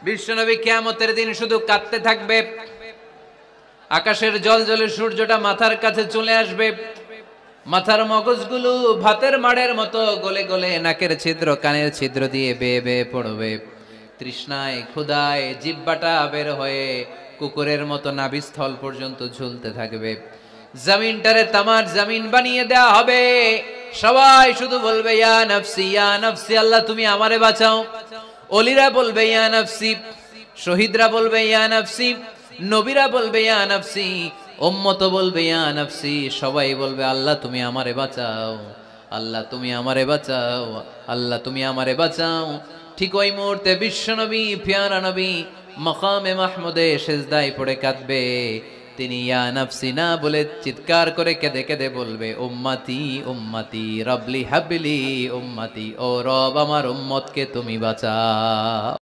বিশ্বনবী কিয়ামতের দিন শুধু কাঁদতে থাকবে, আকাশের জলজলে সূর্যটা মাথার কাছে চলে আসবে, মাথার মগজগুলো ভাতের মাড়ের মতো গলে গলে নাকের ছিদ্র কানের ছিদ্র দিয়ে বেয়ে বেয়ে পড়বে। তৃষ্ণায় ক্ষুধায় জিহ্বাটা বের হয়ে কুকুরের মতো নাভিস্থল পর্যন্ত ঝুলতে থাকবে। জমিনটারে তামার জমিন বানিয়ে দেয়া হবে। সবাই শুধু বলবে ইয়া নফসি, আল্লাহ তুমি আমারে বাঁচাও। অলিরা বলবে ইয়া নফসি, শহীদরা বলবে ইয়া নফসি, নবীরা বলবে ইয়া নফসি, উম্মত বলবে ইয়া নফসি। সবাই বলবে আল্লাহ তুমি আমারে বাঁচাও, আল্লাহ তুমি আমারে বাঁচাও, আল্লাহ তুমি আমারে বাঁচাও। ঠিক ওই মুহূর্তে বিশ্বনবী পিয়ারা নবী মাকামে মাহমুদে সেজদায় পড়ে কাঁদবে। তিনি ইয়া নফসি না বলে চিৎকার করে কেঁদে কেঁদে বলবে উম্মতি উম্মতি রবলি হাবলি উম্মতি, ও রব আমার উম্মতকে তুমি বাঁচাও।